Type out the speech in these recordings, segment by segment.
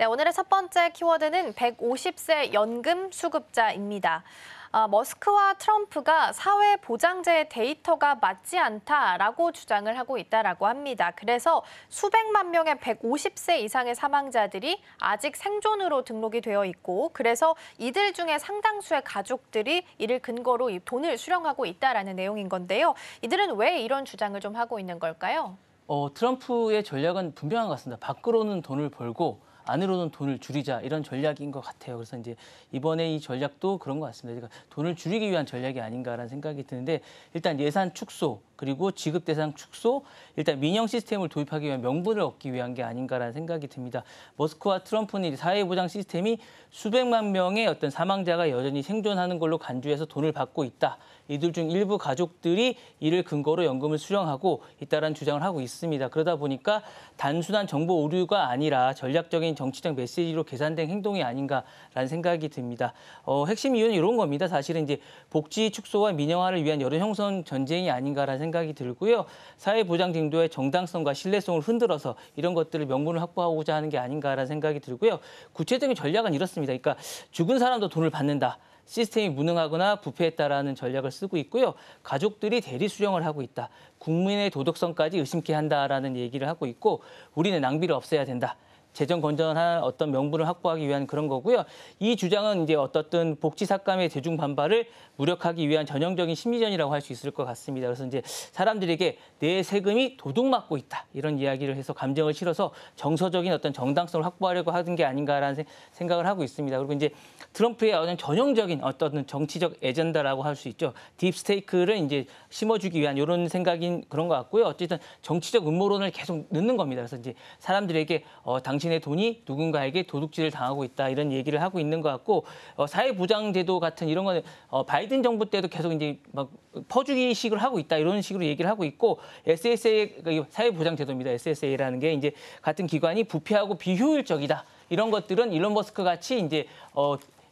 네, 오늘의 첫 번째 키워드는 150세 연금 수급자입니다. 머스크와 트럼프가 사회보장제 데이터가 맞지 않다라고 주장을 하고 있다라고 합니다. 그래서 수백만 명의 150세 이상의 사망자들이 아직 생존으로 등록이 되어 있고, 그래서 이들 중에 상당수의 가족들이 이를 근거로 이 돈을 수령하고 있다라는 내용인 건데요. 이들은 왜 이런 주장을 좀 하고 있는 걸까요? 트럼프의 전략은 분명한 것 같습니다. 밖으로는 돈을 벌고 안으로는 돈을 줄이자, 이런 전략인 것 같아요. 그래서 이제 이번에 이 전략도 그런 것 같습니다. 그러니까 돈을 줄이기 위한 전략이 아닌가라는 생각이 드는데, 일단 예산 축소, 그리고 지급 대상 축소, 일단 민영 시스템을 도입하기 위한 명분을 얻기 위한 게 아닌가라는 생각이 듭니다. 머스크와 트럼프는 사회보장 시스템이 수백만 명의 어떤 사망자가 여전히 생존하는 걸로 간주해서 돈을 받고 있다. 이들 중 일부 가족들이 이를 근거로 연금을 수령하고 있다는 주장을 하고 있습니다. 그러다 보니까 단순한 정보 오류가 아니라 전략적인 정치적 메시지로 계산된 행동이 아닌가라는 생각이 듭니다. 핵심 이유는 이런 겁니다. 사실은 이제 복지 축소와 민영화를 위한 여론 형성 전쟁이 아닌가라는 생각이 들고요. 사회보장 제도의 정당성과 신뢰성을 흔들어서 이런 것들을 명분을 확보하고자 하는 게 아닌가라는 생각이 들고요. 구체적인 전략은 이렇습니다. 그러니까 죽은 사람도 돈을 받는다. 시스템이 무능하거나 부패했다라는 전략을 쓰고 있고요. 가족들이 대리 수령을 하고 있다. 국민의 도덕성까지 의심케 한다라는 얘기를 하고 있고, 우리는 낭비를 없애야 된다. 재정 건전한 어떤 명분을 확보하기 위한 그런 거고요. 이 주장은 이제 어떻든 복지 삭감의 대중 반발을 무력하기 위한 전형적인 심리전이라고 할 수 있을 것 같습니다. 그래서 이제 사람들에게 내 세금이 도둑맞고 있다, 이런 이야기를 해서 감정을 실어서 정서적인 어떤 정당성을 확보하려고 하는 게 아닌가라는 생각을 하고 있습니다. 그리고 이제 트럼프의 어떤 전형적인 어떤 정치적 에젠다라고 할 수 있죠. 딥스테이크를 이제 심어주기 위한 이런 생각인 그런 것 같고요. 어쨌든 정치적 음모론을 계속 넣는 겁니다. 그래서 이제 사람들에게 당신의 돈이 누군가에게 도둑질을 당하고 있다, 이런 얘기를 하고 있는 것 같고, 사회보장제도 같은 이런 거는 바이든 정부 때도 계속 이제 막 퍼주기식을 하고 있다, 이런 식으로 얘기를 하고 있고, SSA, 사회보장제도입니다. SSA라는 게 이제 같은 기관이 부패하고 비효율적이다, 이런 것들은 일론 머스크 같이 이제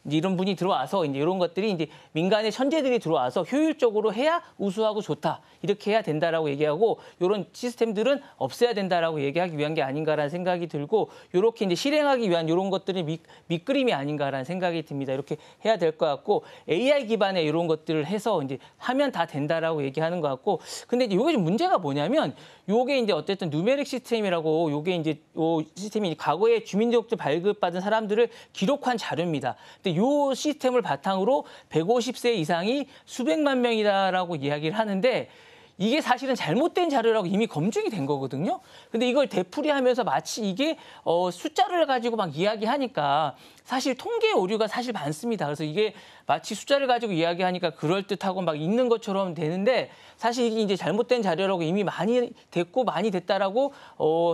이런 분이 들어와서 이제 이런 것들이 이제 민간의 천재들이 들어와서 효율적으로 해야 우수하고 좋다, 이렇게 해야 된다라고 얘기하고, 이런 시스템들은 없애야 된다라고 얘기하기 위한 게 아닌가라는 생각이 들고, 이렇게 이제 실행하기 위한 이런 것들이 밑그림이 아닌가라는 생각이 듭니다. 이렇게 해야 될 것 같고, AI 기반의 이런 것들을 해서 이제 하면 다 된다라고 얘기하는 것 같고, 근데 이제 이게 좀 문제가 뭐냐면, 요게 이제 어쨌든 누메릭 시스템이라고, 요게 이제 요 시스템이 과거에 주민등록증 발급받은 사람들을 기록한 자료입니다. 근데 요 시스템을 바탕으로 150세 이상이 수백만 명이다라고 이야기를 하는데, 이게 사실은 잘못된 자료라고 이미 검증이 된 거거든요. 근데 이걸 되풀이하면서 마치 이게 숫자를 가지고 막 이야기하니까, 사실 통계 오류가 사실 많습니다. 그래서 이게 마치 숫자를 가지고 이야기하니까 그럴듯하고 막 있는 것처럼 되는데, 사실 이게 이제 잘못된 자료라고 이미 많이 됐고 많이 됐다라고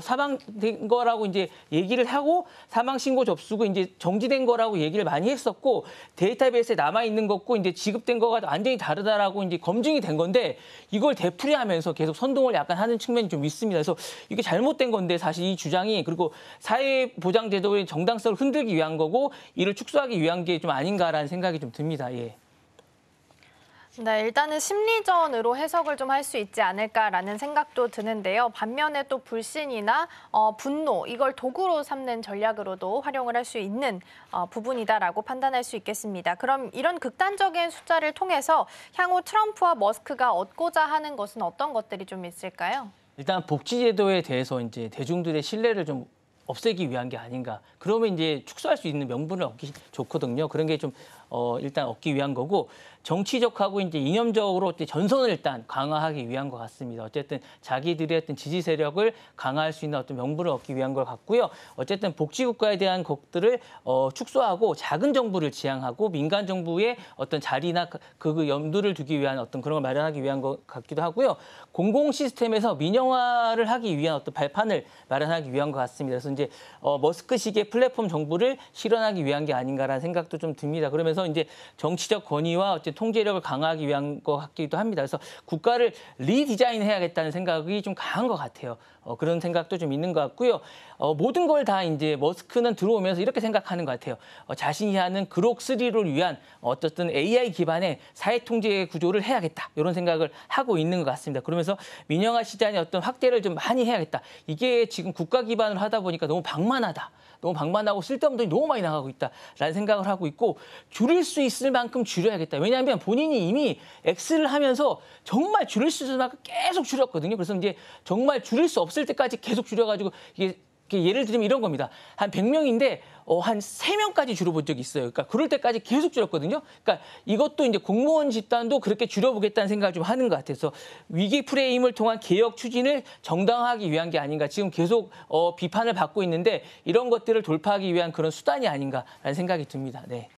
사망된 거라고 이제 얘기를 하고, 사망 신고 접수고 이제 정지된 거라고 얘기를 많이 했었고, 데이터베이스에 남아 있는 것고 이제 지급된 거가 완전히 다르다라고 이제 검증이 된 건데, 이걸 되풀이하면서 계속 선동을 약간 하는 측면이 좀 있습니다. 그래서 이게 잘못된 건데, 사실 이 주장이, 그리고 사회보장제도의 정당성을 흔들기 위한 거고, 이를 축소하기 위한 게 좀 아닌가라는 생각이 좀 듭니다. 예. 네, 일단은 심리전으로 해석을 좀 할 수 있지 않을까라는 생각도 드는데요. 반면에 또 불신이나 분노, 이걸 도구로 삼는 전략으로도 활용을 할 수 있는 부분이다라고 판단할 수 있겠습니다. 그럼 이런 극단적인 숫자를 통해서 향후 트럼프와 머스크가 얻고자 하는 것은 어떤 것들이 좀 있을까요? 일단 복지제도에 대해서 이제 대중들의 신뢰를 좀 없애기 위한 게 아닌가. 그러면 이제 축소할 수 있는 명분을 얻기 좋거든요. 그런 게 좀 일단 얻기 위한 거고, 정치적하고 이제 이념적으로 전선을 일단 강화하기 위한 것 같습니다. 어쨌든 자기들의 어떤 지지 세력을 강화할 수 있는 어떤 명분을 얻기 위한 것 같고요. 어쨌든 복지국가에 대한 것들을 축소하고 작은 정부를 지향하고 민간 정부의 어떤 자리나 그 염두를 두기 위한 어떤 그런 걸 마련하기 위한 것 같기도 하고요. 공공 시스템에서 민영화를 하기 위한 어떤 발판을 마련하기 위한 것 같습니다. 그래서 이제 머스크식의 플랫폼 정부를 실현하기 위한 게 아닌가라는 생각도 좀 듭니다. 그러면서 이제 정치적 권위와 어쨌든 통제력을 강화하기 위한 것 같기도 합니다. 그래서 국가를 리디자인해야겠다는 생각이 좀 강한 것 같아요. 그런 생각도 좀 있는 것 같고요. 모든 걸 다 이제 머스크는 들어오면서 이렇게 생각하는 것 같아요. 자신이 하는 그록 3를 위한 어쨌든 AI 기반의 사회 통제 구조를 해야겠다. 이런 생각을 하고 있는 것 같습니다. 그러면서 민영화 시장의 어떤 확대를 좀 많이 해야겠다. 이게 지금 국가 기반으로 하다 보니까 너무 방만하다. 너무 방만하고 쓸데없는 돈이 너무 많이 나가고 있다라는 생각을 하고 있고 줄일 수 있을 만큼 줄여야겠다. 왜냐하면 본인이 이미 X를 하면서 정말 줄일 수 있을 만큼 계속 줄였거든요. 그래서 이제 정말 줄일 수 없을 때까지 계속 줄여가지고 이게 예를 들면 이런 겁니다. 한 100명인데 한 3명까지 줄여본 적이 있어요. 그러니까 그럴 때까지 계속 줄였거든요. 그러니까 이것도 이제 공무원 집단도 그렇게 줄여보겠다는 생각을 좀 하는 것 같아서 위기 프레임을 통한 개혁 추진을 정당화하기 위한 게 아닌가. 지금 계속 비판을 받고 있는데 이런 것들을 돌파하기 위한 그런 수단이 아닌가라는 생각이 듭니다. 네.